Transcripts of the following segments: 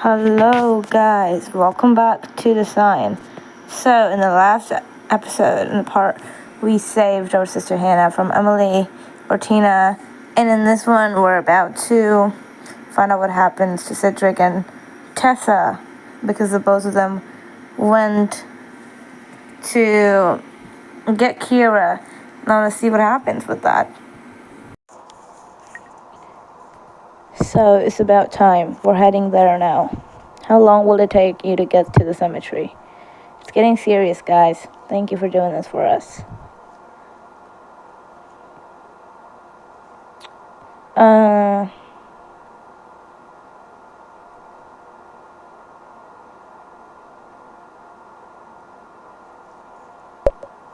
Hello guys, welcome back to the sign. So in the last episode, in the part, we saved our sister Hannah from Emily or Tina, and in this one we're about to find out what happens to Cedric and Tessa, because the both of them went to get Kira. Now let's see what happens with that. So it's about time. We're heading there now. How long will it take you to get to the cemetery? It's getting serious, guys. Thank you for doing this for us.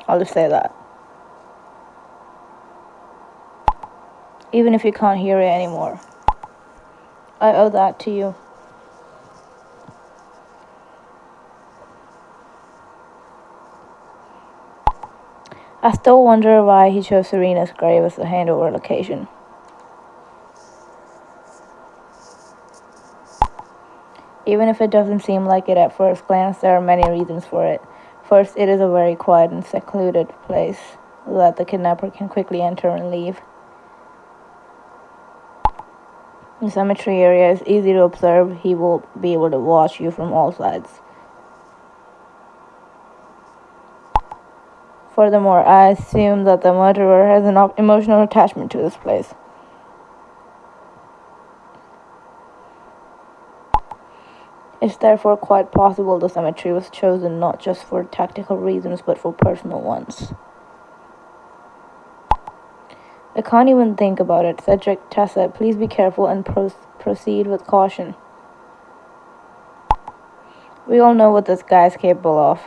I'll just say that. Even if you can't hear it anymore. I owe that to you. I still wonder why he chose Serena's grave as the handover location. Even if it doesn't seem like it at first glance, there are many reasons for it. First, it is a very quiet and secluded place that the kidnapper can quickly enter and leave. The cemetery area is easy to observe. He will be able to watch you from all sides. Furthermore, I assume that the murderer has an emotional attachment to this place. It's therefore quite possible the cemetery was chosen not just for tactical reasons, but for personal ones. I can't even think about it. Cedric, Tessa, please be careful and proceed with caution. We all know what this guy is capable of.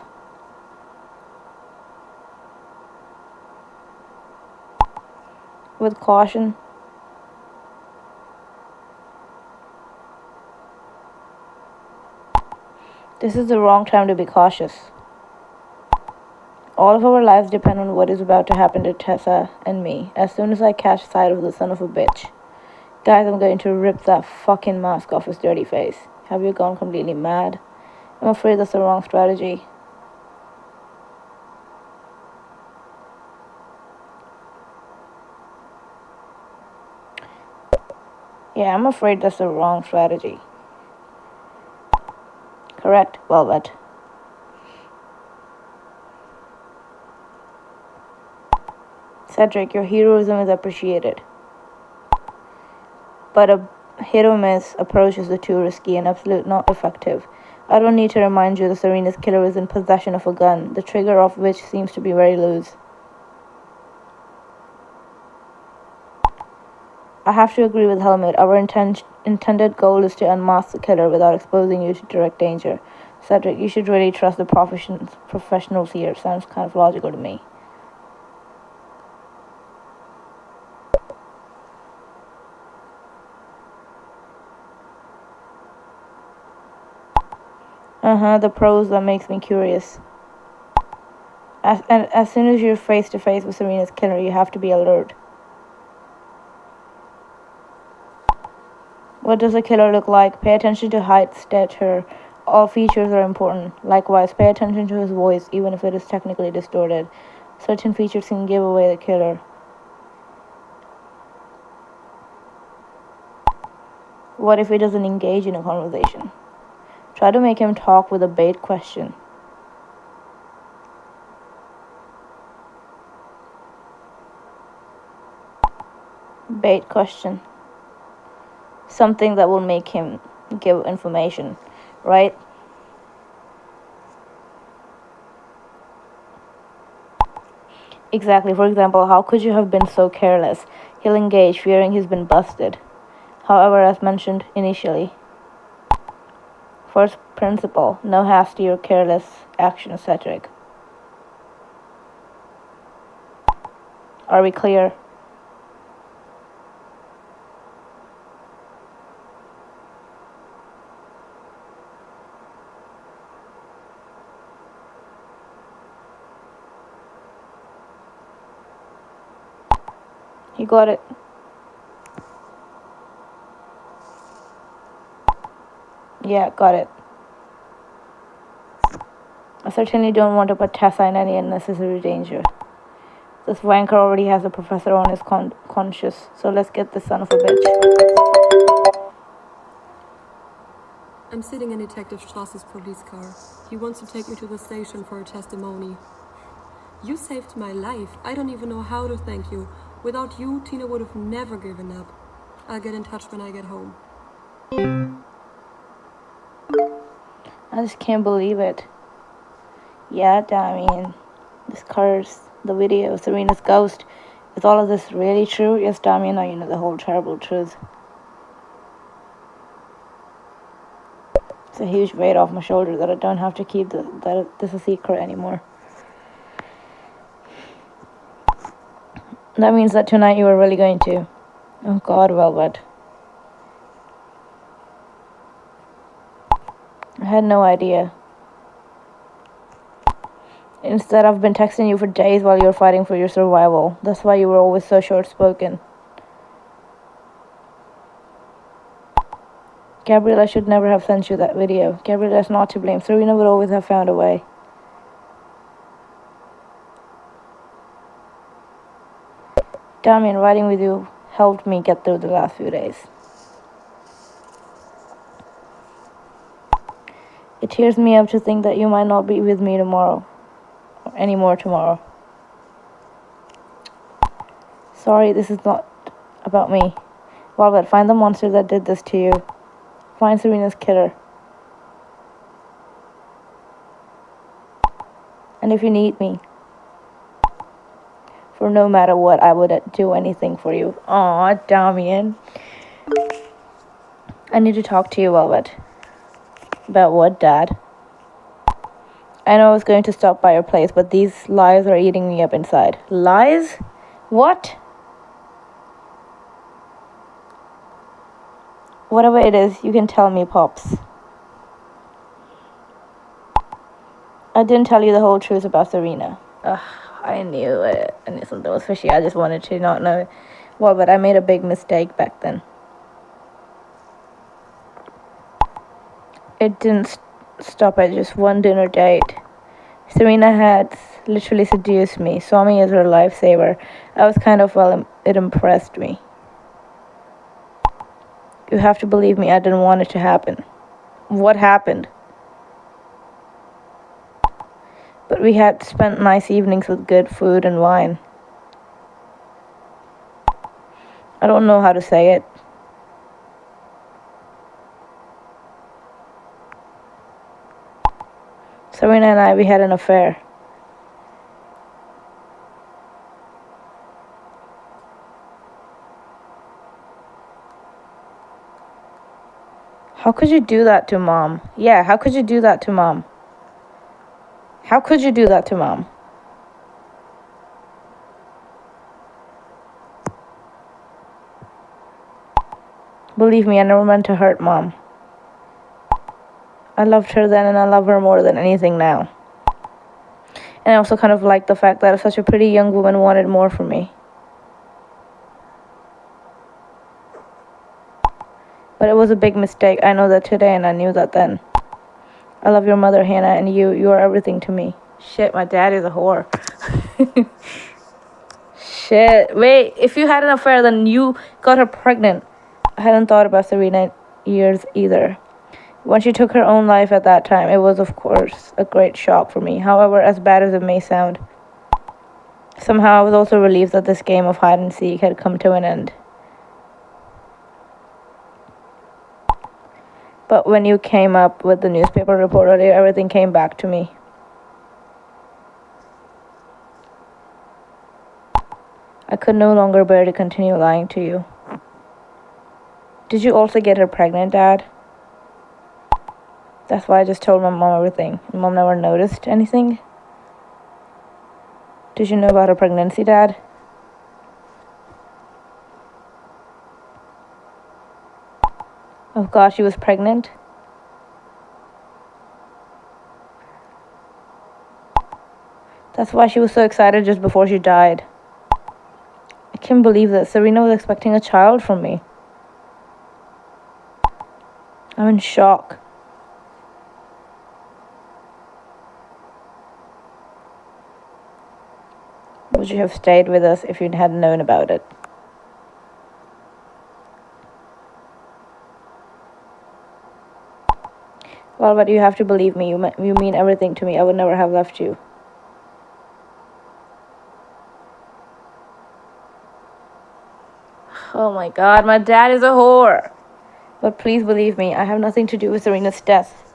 With caution. This is the wrong time to be cautious. All of our lives depend on what is about to happen to Tessa and me. As soon as I catch sight of the son of a bitch. Guys, I'm going to rip that fucking mask off his dirty face. Have you gone completely mad? I'm afraid that's the wrong strategy. Yeah, I'm afraid that's the wrong strategy. Correct, Velvet. Cedric, your heroism is appreciated. But a hit-or-miss approach is too risky and absolutely not effective. I don't need to remind you that Serena's killer is in possession of a gun, the trigger of which seems to be very loose. I have to agree with Helmut. Our intended goal is to unmask the killer without exposing you to direct danger. Cedric, you should really trust the professionals here. Sounds kind of logical to me. The pros that makes me curious. As soon as you're face to face with Serena's killer, you have to be alert. What does a killer look like? Pay attention to height, stature. All features are important. Likewise, pay attention to his voice, even if it is technically distorted. Certain features can give away the killer. What if he doesn't engage in a conversation? Try to make him talk with a bait question. Bait question. Something that will make him give information, right? Exactly. For example, how could you have been so careless? He'll engage, fearing he's been busted. However, as mentioned initially, first principle, no hasty or careless action, Cedric. Are we clear? You got it. Yeah, got it. I certainly don't want to put Tessa in any unnecessary danger. This wanker already has a professor on his conscience, so let's get this son of a bitch. I'm sitting in Detective Strauss's police car. He wants to take me to the station for a testimony. You saved my life. I don't even know how to thank you. Without you, Tina would have never given up. I'll get in touch when I get home. I just can't believe it. Yeah, Damien. This curse, the video, Serena's ghost. Is all of this really true? Yes, Damien, now you know the whole terrible truth. It's a huge weight off my shoulders that I don't have to keep this a secret anymore. That means that tonight you are really going to. Oh God, Velvet. I had no idea. Instead, I've been texting you for days while you were fighting for your survival. That's why you were always so short-spoken. Gabriella should never have sent you that video. Gabriella's not to blame. Serena would always have found a way. Damien, riding with you helped me get through the last few days. It tears me up to think that you might not be with me tomorrow. Or anymore tomorrow. Sorry, this is not about me. Velvet, find the monster that did this to you. Find Serena's killer. And if you need me, for no matter what, I would do anything for you. Aw, Damien. I need to talk to you, Velvet. About what, Dad? I know I was going to stop by your place, but these lies are eating me up inside. Lies? What? Whatever it is, you can tell me, Pops. I didn't tell you the whole truth about Serena. Ugh, I knew it. I knew something was fishy. I just wanted to not know. Well, but I made a big mistake back then. It didn't stop at just one dinner date. Serena had literally seduced me, saw me as her lifesaver. I was kind of, well, it impressed me. You have to believe me, I didn't want it to happen. What happened? But we had spent nice evenings with good food and wine. I don't know how to say it. Serena and I, we had an affair. How could you do that to Mom? Yeah, how could you do that to Mom? How could you do that to Mom? Believe me, I never meant to hurt Mom. I loved her then and I love her more than anything now. And I also kind of liked the fact that such a pretty young woman wanted more from me. But it was a big mistake. I know that today and I knew that then. I love your mother, Hannah, and you are everything to me. Shit, my dad is a whore. Shit. Wait, if you had an affair, then you got her pregnant. I hadn't thought about Serena in years either. When she took her own life at that time, it was, of course, a great shock for me. However, as bad as it may sound, somehow I was also relieved that this game of hide and seek had come to an end. But when you came up with the newspaper report earlier, everything came back to me. I could no longer bear to continue lying to you. Did you also get her pregnant, Dad? That's why I just told my mom everything. Mom never noticed anything? Did you know about her pregnancy, Dad? Oh God, she was pregnant? That's why she was so excited just before she died. I can't believe that Serena was expecting a child from me. I'm in shock. Would you have stayed with us if you hadn't known about it? Well, but you have to believe me. You mean everything to me. I would never have left you. Oh my god, my dad is a whore. But please believe me, I have nothing to do with Serena's death.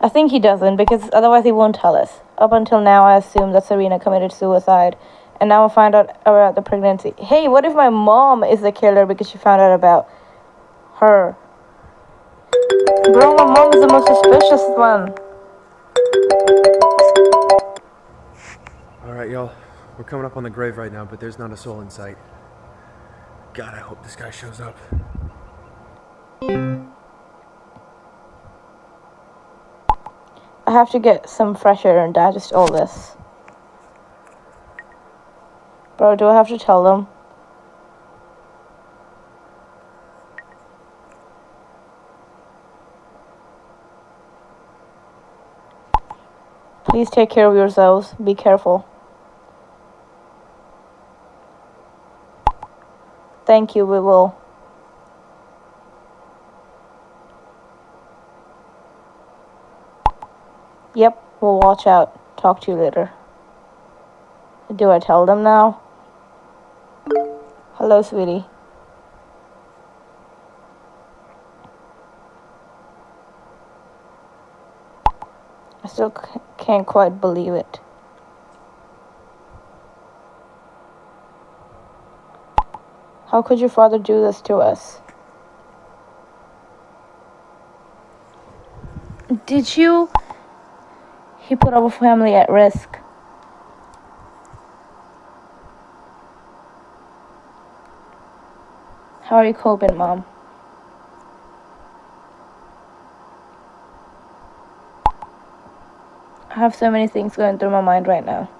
I think he doesn't, because otherwise he won't tell us. Up until now, I assumed that Serena committed suicide. And now I find out about the pregnancy. Hey, what if my mom is the killer because she found out about her? Bro, my mom is the most suspicious one. Alright, y'all. We're coming up on the grave right now, but there's not a soul in sight. God, I hope this guy shows up. I have to get some fresh air and digest all this. Bro, do I have to tell them? Please take care of yourselves. Be careful. Thank you, we will. Yep, we'll watch out. Talk to you later. Do I tell them now? Hello, sweetie. I still can't quite believe it. How could your father do this to us? Did you? He put our family at risk. How are you coping, Mom? I have so many things going through my mind right now.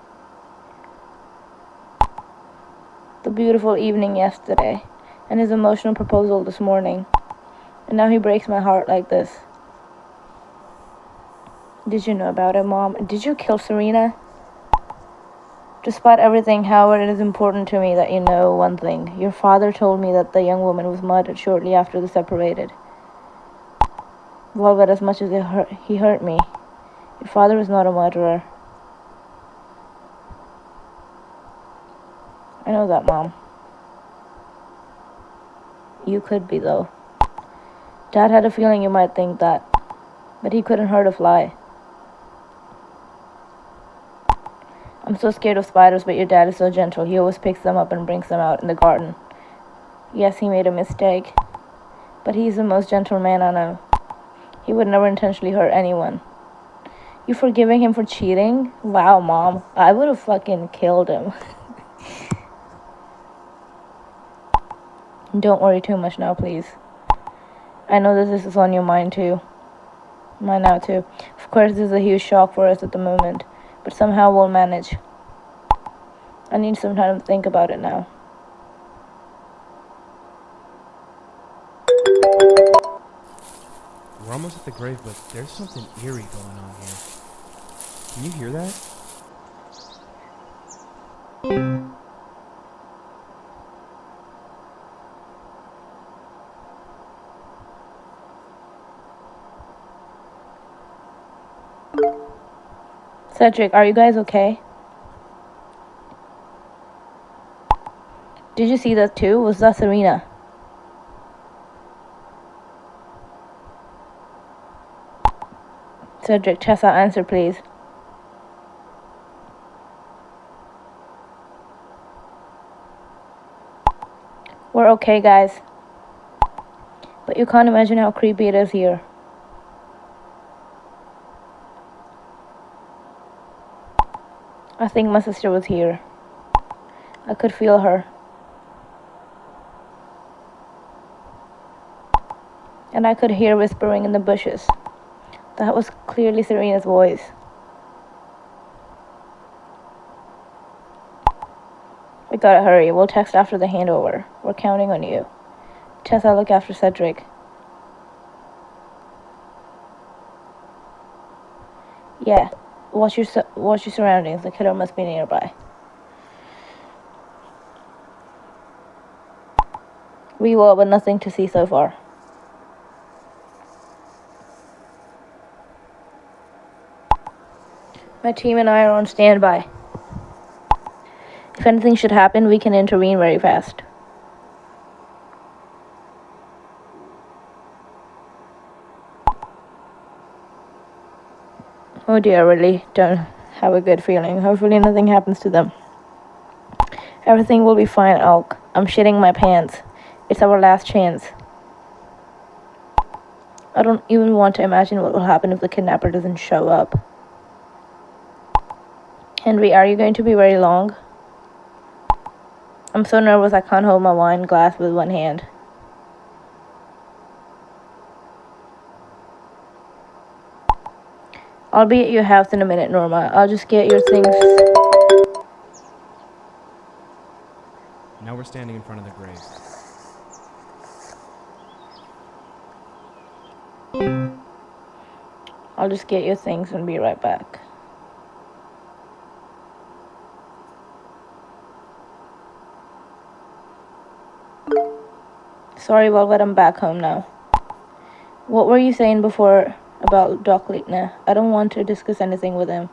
The beautiful evening yesterday, and his emotional proposal this morning. And now he breaks my heart like this. Did you know about it, Mom? Did you kill Serena? Despite everything, however, it is important to me that you know one thing. Your father told me that the young woman was murdered shortly after they separated. Well, but as much as he hurt me, your father was not a murderer. I know that, Mom. You could be, though. Dad had a feeling you might think that, but he couldn't hurt a fly. I'm so scared of spiders, but your dad is so gentle. He always picks them up and brings them out in the garden. Yes, he made a mistake, but he's the most gentle man I know. He would never intentionally hurt anyone. You forgiving him for cheating? Wow, Mom. I would have fucking killed him. Don't worry too much now, please. I know that this is on your mind too. Mine now too. Of course, this is a huge shock for us at the moment, but somehow we'll manage. I need some time to think about it now. We're almost at the grave, but there's something eerie going on here. Can you hear that? Cedric, are you guys okay? Did you see that too? Was that Serena? Cedric, Tessa, answer please. We're okay, guys. But you can't imagine how creepy it is here. I think my sister was here. I could feel her. And I could hear whispering in the bushes. That was clearly Serena's voice. We gotta hurry. We'll text after the handover. We're counting on you. Tessa, look after Cedric. Yeah. Watch your surroundings. The killer must be nearby. We will, but nothing to see so far. My team and I are on standby. If anything should happen, we can intervene very fast. Oh dear, I really don't have a good feeling. Hopefully nothing happens to them. Everything will be fine, Elk. I'm shitting my pants. It's our last chance. I don't even want to imagine what will happen if the kidnapper doesn't show up. Henry, are you going to be very long? I'm so nervous I can't hold my wine glass with one hand. I'll be at your house in a minute, Norma. I'll just get your things. Now we're standing in front of the grave. I'll just get your things and be right back. Sorry, Velvet, I'm back home now. What were you saying before about Doc Leitner? I don't want to discuss anything with him.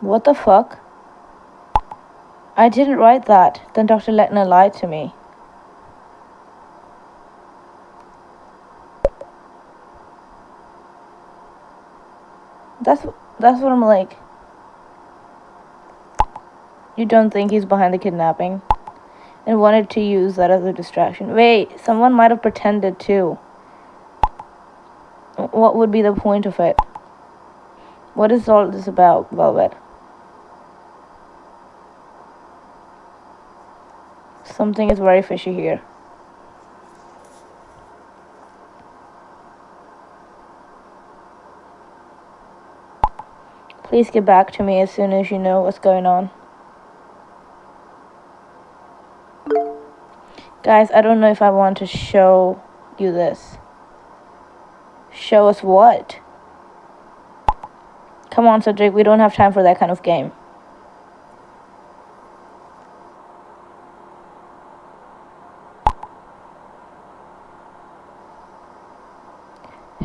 What the fuck? I didn't write that. Then Dr. Leitner lied to me. That's what I'm like. You don't think he's behind the kidnapping? And wanted to use that as a distraction. Wait, someone might have pretended too. What would be the point of it? What is all this about, Velvet? Something is very fishy here. Please get back to me as soon as you know what's going on. Guys, I don't know if I want to show you this. Show us what? Come on, Cedric, we don't have time for that kind of game.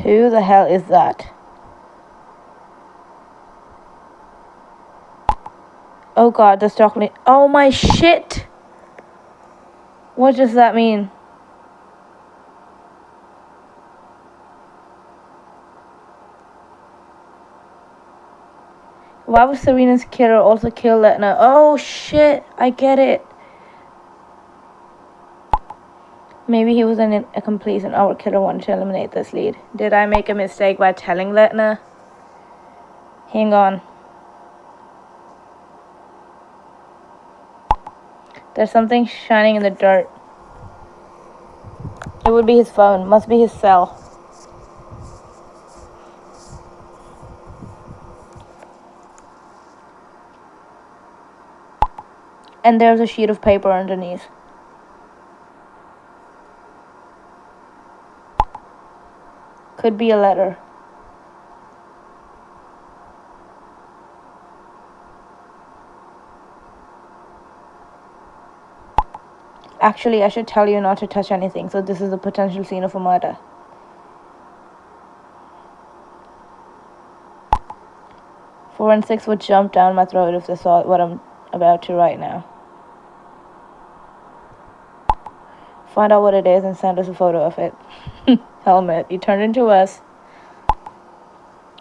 Who the hell is that? Oh god, that's chocolate. Oh my shit! What does that mean? Why would Serena's killer also kill Leitner? Oh shit, I get it. Maybe he was an accomplice and our killer wanted to eliminate this lead. Did I make a mistake by telling Leitner? Hang on. There's something shining in the dirt. It would be his phone. Must be his cell. And there's a sheet of paper underneath. Could be a letter. Actually, I should tell you not to touch anything, so this is a potential scene of a murder. Forensics would jump down my throat if they saw what I'm about to write now. Find out what it is and send us a photo of it. Helmet, you turned into us.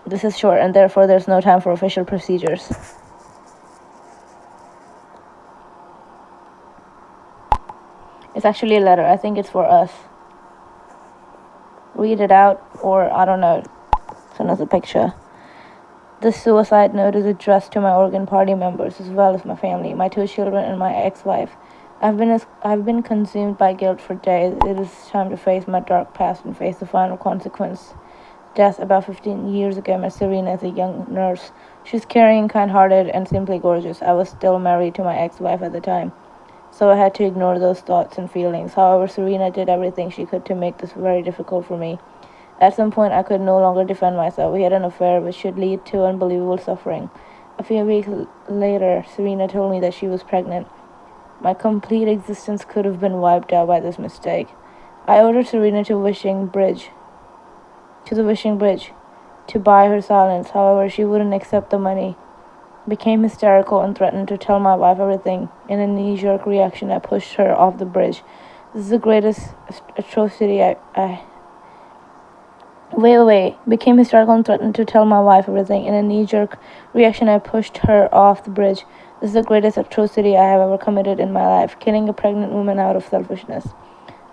This is short and therefore there's no time for official procedures. It's actually a letter. I think it's for us. Read it out, or I don't know. Send us a picture. This suicide note is addressed to my Oregon Party members as well as my family, my 2 children, and my ex-wife. I've been consumed by guilt for days. It is time to face my dark past and face the final consequence. Death about 15 years ago met Serena as a young nurse. She's caring, kind-hearted, and simply gorgeous. I was still married to my ex-wife at the time. so I had to ignore those thoughts and feelings. However, Serena did everything she could to make this very difficult for me. At some point, I could no longer defend myself. We had an affair which should lead to unbelievable suffering. A few weeks later, Serena told me that she was pregnant. My complete existence could have been wiped out by this mistake. I ordered Serena to the Wishing Bridge, to buy her silence. However, she wouldn't accept the money, became hysterical, and threatened to tell my wife everything. In a knee-jerk reaction, I pushed her off the bridge. This is the greatest atrocity Wait. Became hysterical and threatened to tell my wife everything. In a knee-jerk reaction, I pushed her off the bridge. This is the greatest atrocity I have ever committed in my life, killing a pregnant woman out of selfishness.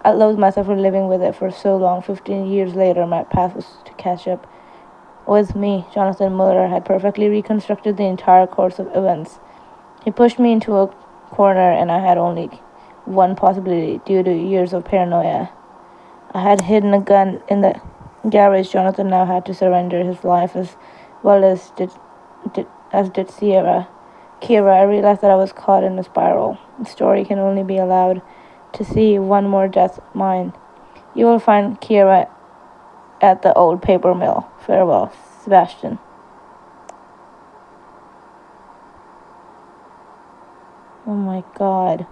I loathed myself for living with it for so long. 15 years later, my path was to catch up with me. Jonathan Muller had perfectly reconstructed the entire course of events. He pushed me into a corner, and I had only one possibility due to years of paranoia. I had hidden a gun in the garage. Jonathan now had to surrender his life as well as did Sierra. Kira, I realized that I was caught in a spiral. The story can only be allowed to see one more death mine. You will find Kira at the old paper mill. Farewell, Sebastian. Oh my god.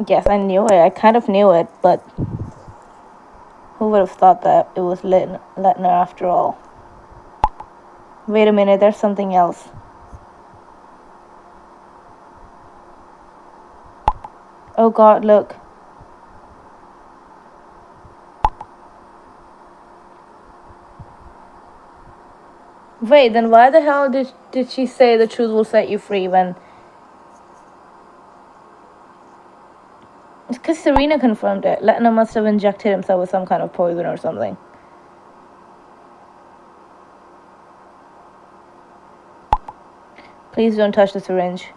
Yes, I knew it. I kind of knew it, but who would have thought that it was Leitner after all? Wait a minute, there's something else. Oh god, look. Wait, then why the hell did she say the truth will set you free when... It's because Serena confirmed it. Leitner must have injected himself with some kind of poison or something. Please don't touch the syringe.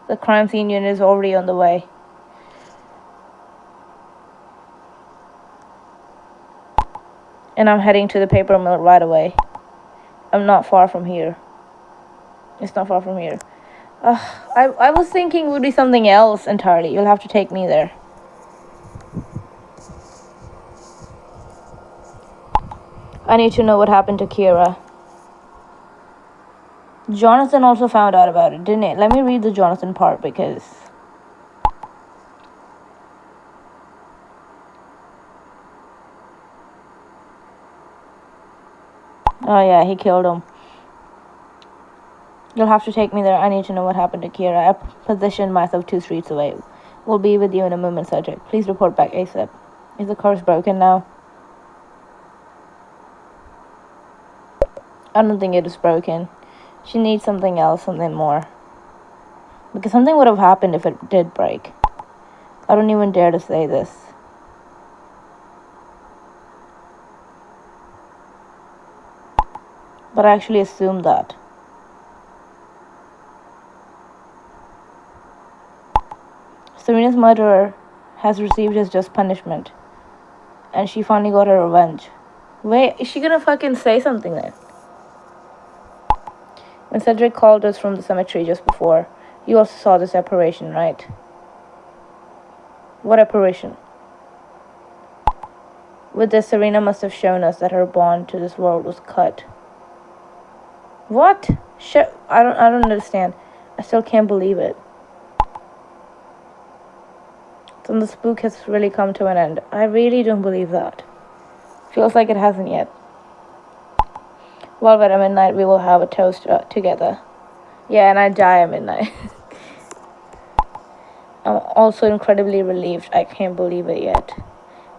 The crime scene unit is already on the way. And I'm heading to the paper mill right away. I'm not far from here. It's not far from here. I was thinking it would be something else entirely. You'll have to take me there. I need to know what happened to Kira. Jonathan also found out about it, didn't it? Let me read the Jonathan part because... Oh yeah, he killed him. You'll have to take me there. I need to know what happened to Kira. I positioned myself 2 streets away. We'll be with you in a moment, Cedric. Please report back ASAP. Is the curse broken now? I don't think it is broken. She needs something else, something more. Because something would have happened if it did break. I don't even dare to say this. But I actually assumed that. Serena's murderer has received his just punishment. And she finally got her revenge. Wait, is she gonna fucking say something then? When Cedric called us from the cemetery just before, you also saw this apparition, right? What apparition? With this, Serena must have shown us that her bond to this world was cut. What? I don't understand. I still can't believe it. Then the spook has really come to an end. I really don't believe that. Feels like it hasn't yet. Well, at midnight we will have a toast together. Yeah, and I die at midnight. I'm also incredibly relieved. I can't believe it yet.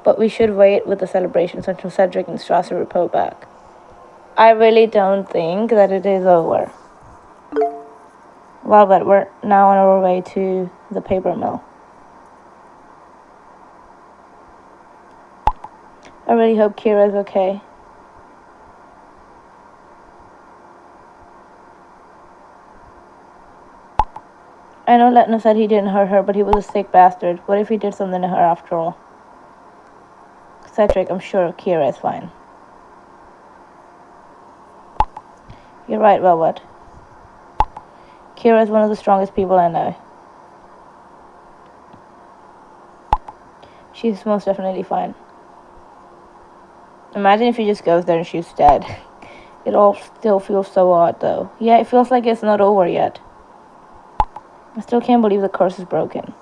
But we should wait with the celebrations until Cedric and Strasser report back. I really don't think that it is over. Well, but we're now on our way to the paper mill. I really hope Kira's okay. I know Leitner said he didn't hurt her, but he was a sick bastard. What if he did something to her after all? Cedric, I'm sure Kira is fine. You're right, Velvet. Kira is one of the strongest people I know. She's most definitely fine. Imagine if she just goes there and she's dead. It all still feels so odd, though. Yeah, it feels like it's not over yet. I still can't believe the curse is broken.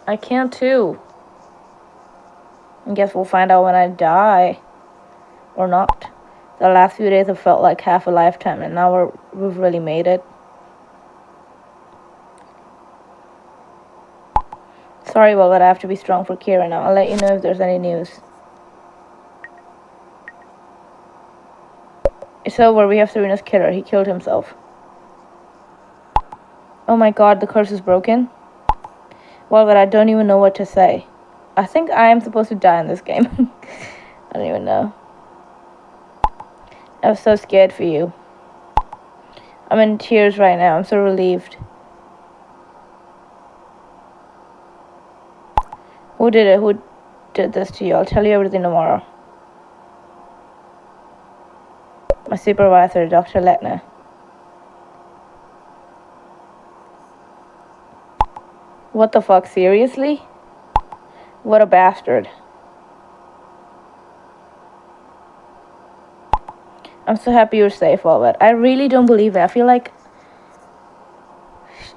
I can too. I guess we'll find out when I die. Or not. The last few days have felt like half a lifetime, and now we've really made it. Sorry, but I have to be strong for Kira now. I'll let you know if there's any news. It's over. We have Serena's killer. He killed himself. Oh my god, the curse is broken? Well, but I don't even know what to say. I think I am supposed to die in this game. I don't even know. I was so scared for you. I'm in tears right now. I'm so relieved. Who did it? Who did this to you? I'll tell you everything tomorrow. My supervisor, Dr. Leitner. What the fuck? Seriously? What a bastard. I'm so happy you're safe, Velvet. I really don't believe it. I feel like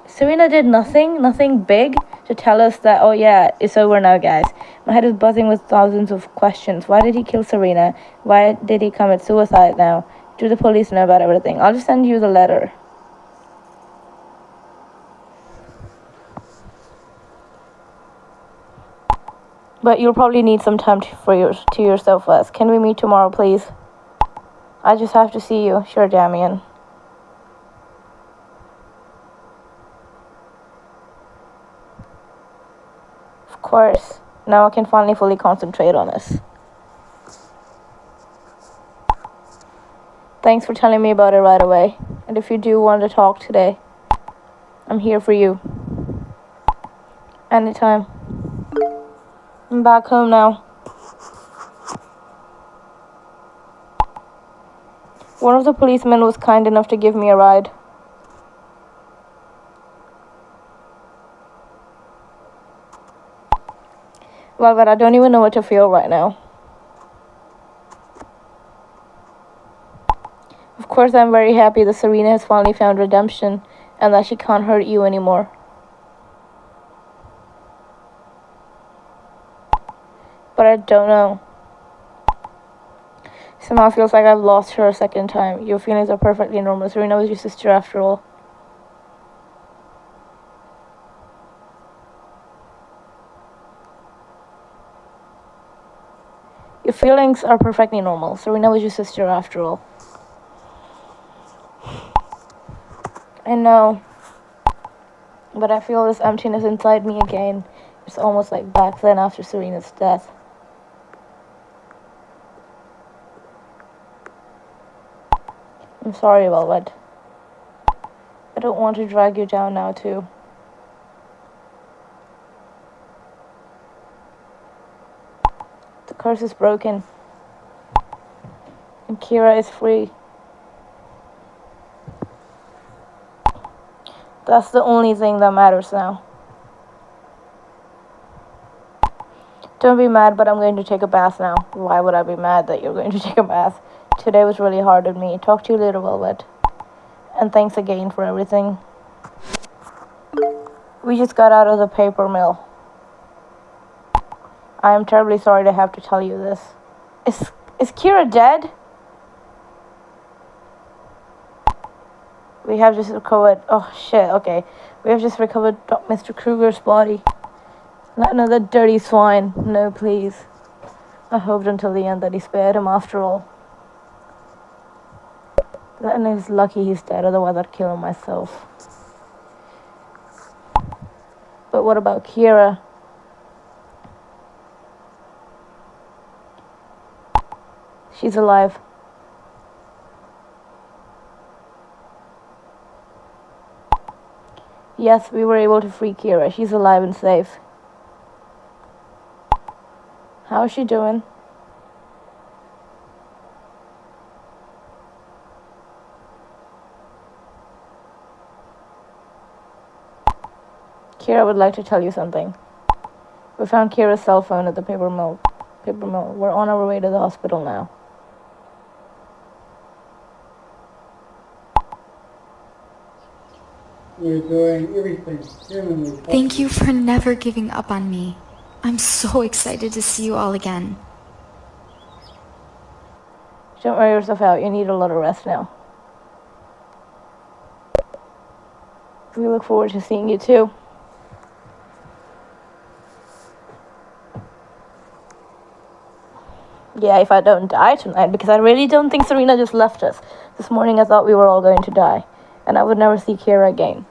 Serena did nothing big to tell us that, oh yeah, it's over now, guys. My head is buzzing with thousands of questions. Why did he kill Serena? Why did he commit suicide now? Do the police know about everything? I'll just send you the letter. But you'll probably need some time to yourself first. Can we meet tomorrow, please? I just have to see you. Sure, Damien. Of course. Now I can finally fully concentrate on this. Thanks for telling me about it right away. And if you do want to talk today, I'm here for you. Anytime. I'm back home now. One of the policemen was kind enough to give me a ride. Well, but I don't even know what to feel right now. Of course, I'm very happy that Serena has finally found redemption and that she can't hurt you anymore. But I don't know. Somehow feels like I've lost her a second time. Your feelings are perfectly normal. Serena was your sister after all. Your feelings are perfectly normal. Serena was your sister after all. I know. But I feel this emptiness inside me again. It's almost like back then after Serena's death. I'm sorry, Velvet. I don't want to drag you down now, too. The curse is broken. And Kira is free. That's the only thing that matters now. Don't be mad, but I'm going to take a bath now. Why would I be mad that you're going to take a bath? Today was really hard on me. Talk to you later, Velvet. And thanks again for everything. We just got out of the paper mill. I am terribly sorry to have to tell you this. Is Kira dead? We have just recovered... Oh, shit, okay. We have just recovered Mr. Kruger's body. Not another dirty swine. No, please. I hoped until the end that he spared him after all. Leitner is lucky he's dead, otherwise I'd kill him myself. But what about Kira? She's alive. Yes, we were able to free Kira. She's alive and safe. How is she doing? Kira would like to tell you something. We found Kira's cell phone at the paper mill. We're on our way to the hospital now. We're doing everything humanly possible. Thank you for never giving up on me. I'm so excited to see you all again. Don't wear yourself out. You need a lot of rest now. We look forward to seeing you too. Yeah, if I don't die tonight, because I really don't think Serena just left us. This morning I thought we were all going to die, and I would never see Kira again.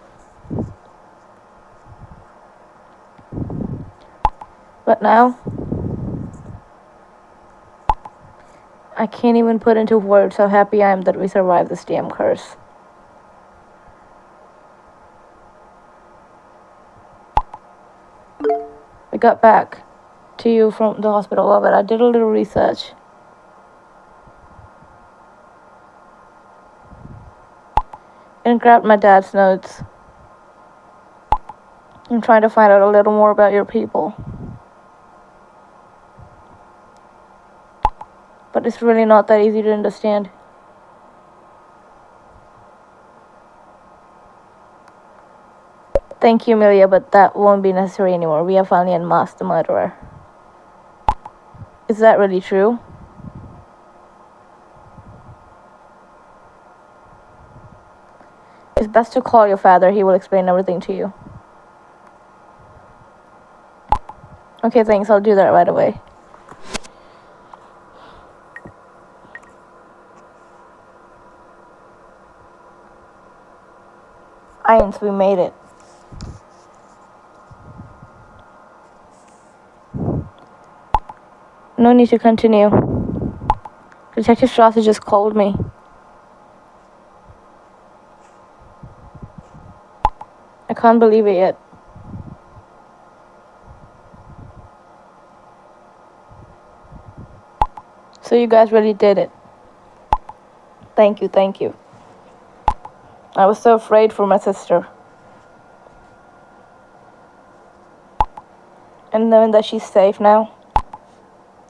But now, I can't even put into words how happy I am that we survived this damn curse. We got back to you from the hospital, but I did a little research. And grabbed my dad's notes. I'm trying to find out a little more about your people. But it's really not that easy to understand. Thank you, Amelia, but that won't be necessary anymore. We have finally unmasked the murderer. Is that really true? It's best to call your father. He will explain everything to you. Okay, thanks. I'll do that right away. Irons, we made it. No need to continue. Detective Strasser just called me. I can't believe it yet. So you guys really did it. Thank you, thank you. I was so afraid for my sister. And knowing that she's safe now,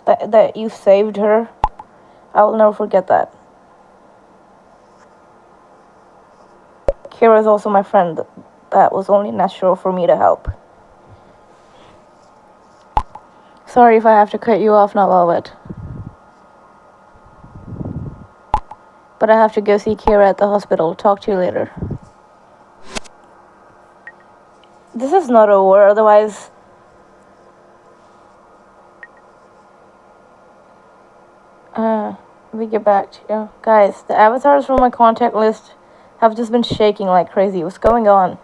that you saved her, I will never forget that. Kira is also my friend. That was only natural for me to help. Sorry if I have to cut you off now, Velvet. But I have to go see Kira at the hospital. Talk to you later. This is not over, otherwise... we get back to you. Guys, the avatars from my contact list have just been shaking like crazy. What's going on?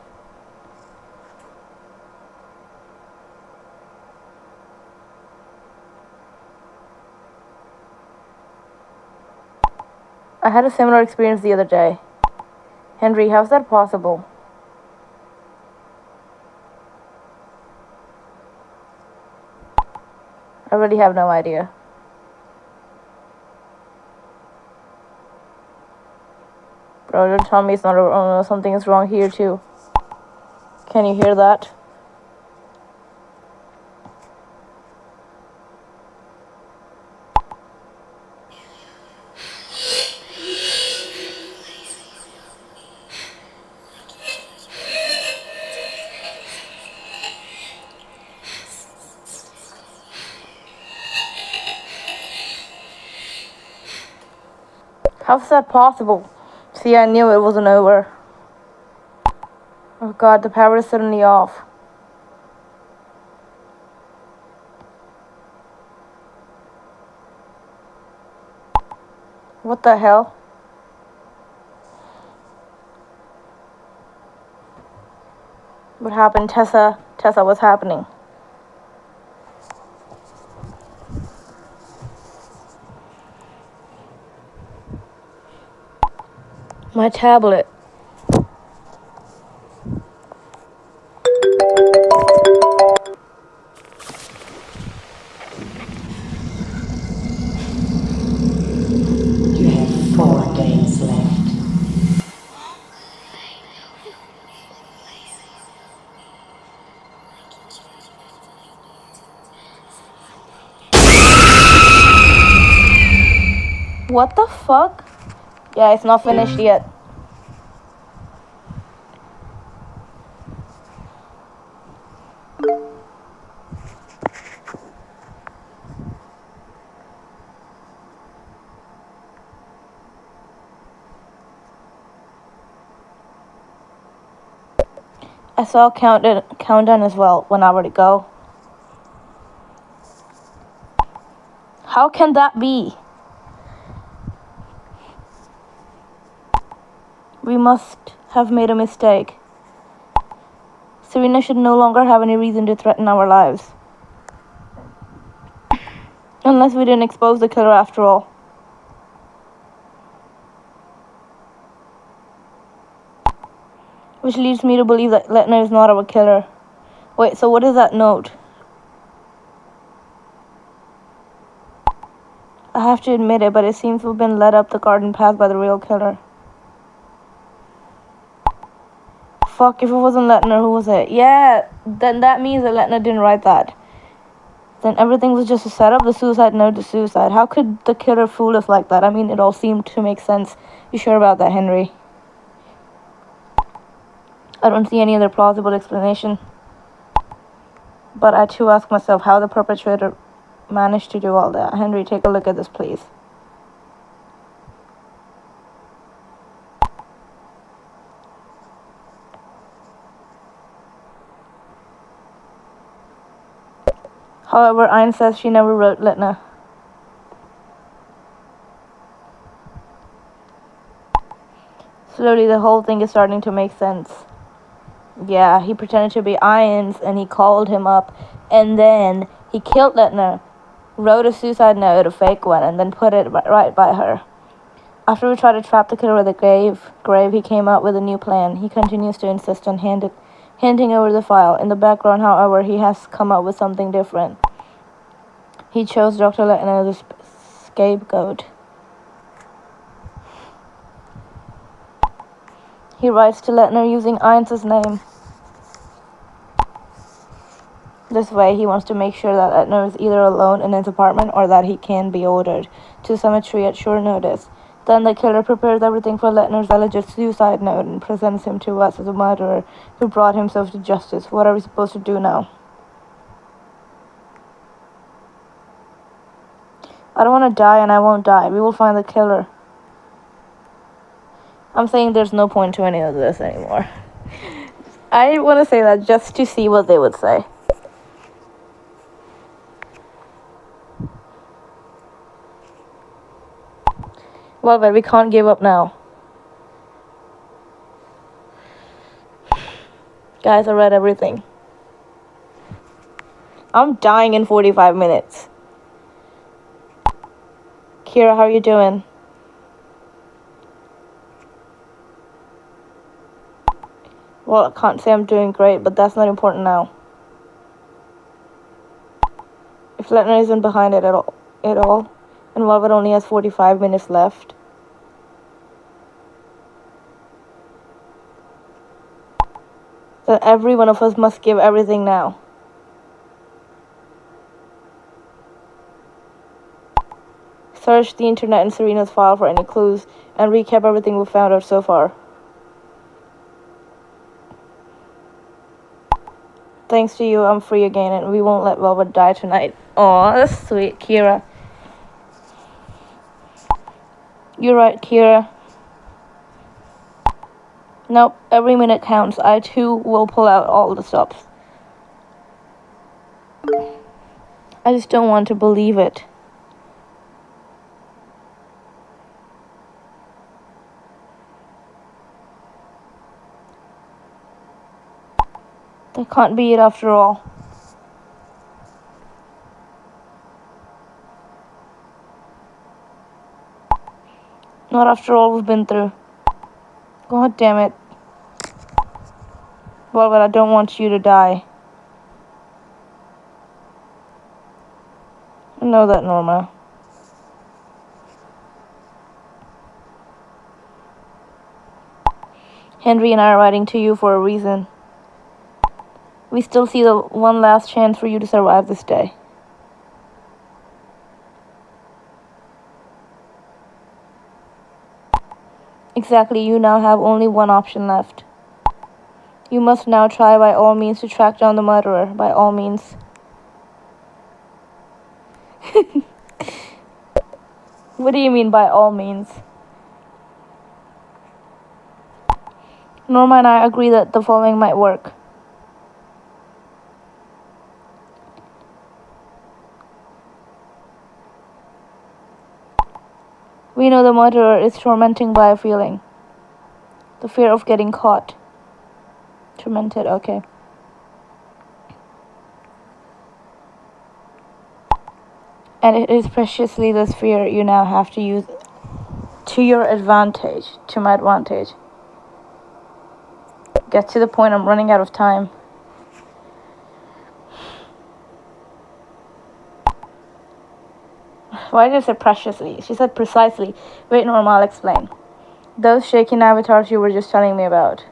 I had a similar experience the other day. Henry, how's that possible? I really have no idea. Bro, don't tell me it's not something is wrong here too. Can you hear that? How's that possible? See, I knew it wasn't over. Oh god, the power is suddenly off. What the hell? What happened, Tessa? Tessa, what's happening? My tablet. You have 4 days left. What the fuck? Yeah, it's not finished yet. I saw a countdown as well when I were to go. How can that be? We must have made a mistake. Serena should no longer have any reason to threaten our lives. Unless we didn't expose the killer after all. Which leads me to believe that Leitner is not our killer. Wait, so what is that note? I have to admit it, but it seems we've been led up the garden path by the real killer. Fuck, if it wasn't Leitner, who was it? Yeah, then that means that Leitner didn't write that. Then everything was just a setup, the suicide note, the suicide. How could the killer fool us like that? I mean, it all seemed to make sense. You sure about that, Henry? I don't see any other plausible explanation. But I too ask myself how the perpetrator managed to do all that. Henry, take a look at this, please. However, Ayn says she never wrote Leitner. Slowly, the whole thing is starting to make sense. Yeah, he pretended to be Ayn's and he called him up, and then he killed Leitner, wrote a suicide note, a fake one, and then put it right by her. After we tried to trap the killer with a grave, he came up with a new plan. He continues to insist on handing over the file. In the background, however, he has come up with something different. He chose Dr. Leitner as a scapegoat. He writes to Leitner using Ain's name. This way, he wants to make sure that Leitner is either alone in his apartment or that he can be ordered to cemetery at short notice. Then the killer prepares everything for Leitner's alleged suicide note and presents him to us as a murderer who brought himself to justice. What are we supposed to do now? I don't want to die, and I won't die. We will find the killer. I'm saying there's no point to any of this anymore. I want to say that just to see what they would say. Well, but we can't give up now. Guys, I read everything. I'm dying in 45 minutes. Kira, how are you doing? Well, I can't say I'm doing great, but that's not important now. If Leitner isn't behind it at all, and Velvet only has 45 minutes left, then every one of us must give everything now. Search the internet and Serena's file for any clues, and recap everything we've found out so far. Thanks to you, I'm free again, and we won't let Velvet die tonight. Aw, that's sweet, Kira. You're right, Kira. Nope, every minute counts. I too will pull out all the stops. I just don't want to believe it. That can't be it after all. Not after all we've been through. God damn it. Well, but I don't want you to die. I know that, Norma. Henry and I are writing to you for a reason. We still see the one last chance for you to survive this day. Exactly, you now have only one option left. You must now try by all means to track down the murderer, by all means. What do you mean by all means? Norma and I agree that the following might work. We know the murderer is tormenting by a feeling. The fear of getting caught. Tormented, okay. And it is preciously this fear you now have to use to your advantage, to my advantage. Get to the point, I'm running out of time. Why did I say preciously? She said precisely. Wait, Norma, I'll explain. Those shaking avatars you were just telling me about.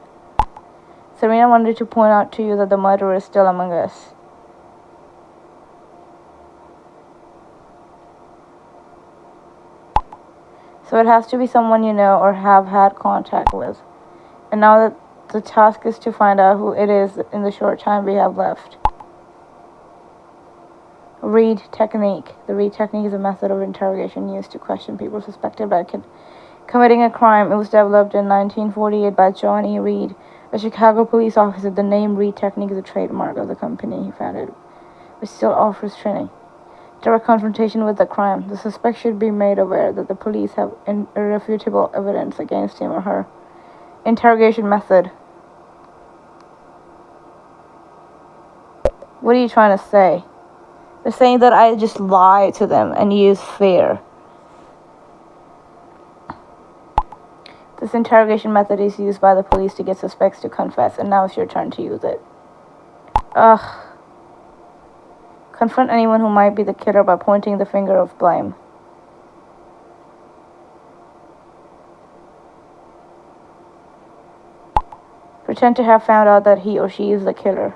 Serena wanted to point out to you that the murderer is still among us. So it has to be someone you know or have had contact with. And now that the task is to find out who it is in the short time we have left. Reed technique. The Reed technique is a method of interrogation used to question people suspected by committing a crime. It was developed in 1948 by John E. Reed, a Chicago police officer. The name Reed technique is a trademark of the company he founded, which still offers training. Direct confrontation with the crime. The suspect should be made aware that the police have irrefutable evidence against him or her. Interrogation method. What are you trying to say? They're saying that I just lie to them and use fear. This interrogation method is used by the police to get suspects to confess, and now it's your turn to use it. Ugh. Confront anyone who might be the killer by pointing the finger of blame. Pretend to have found out that he or she is the killer.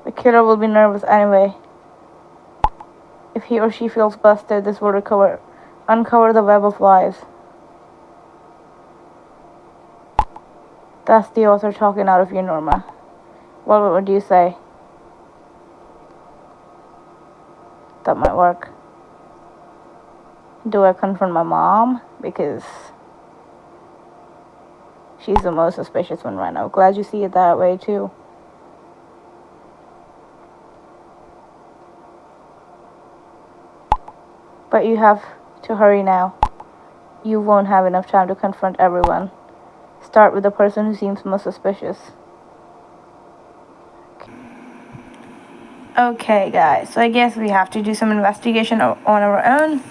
The killer will be nervous anyway. If he or she feels busted, this will uncover the web of lies. That's the author talking out of you, Norma. What would you say? That might work. Do I confront my mom? Because she's the most suspicious one right now. Glad you see it that way too. But you have to hurry now. You won't have enough time to confront everyone. Start with the person who seems most suspicious. Okay, guys, so I guess we have to do some investigation on our own.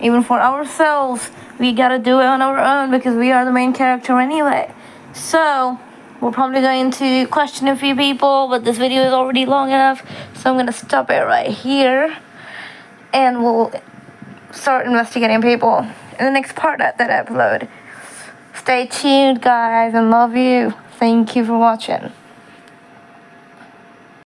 Even for ourselves, we gotta do it on our own because we are the main character anyway. So, we're probably going to question a few people, but this video is already long enough, so I'm gonna stop it right here. And we'll start investigating people in the next part that I upload. Stay tuned, guys, and love you. Thank you for watching.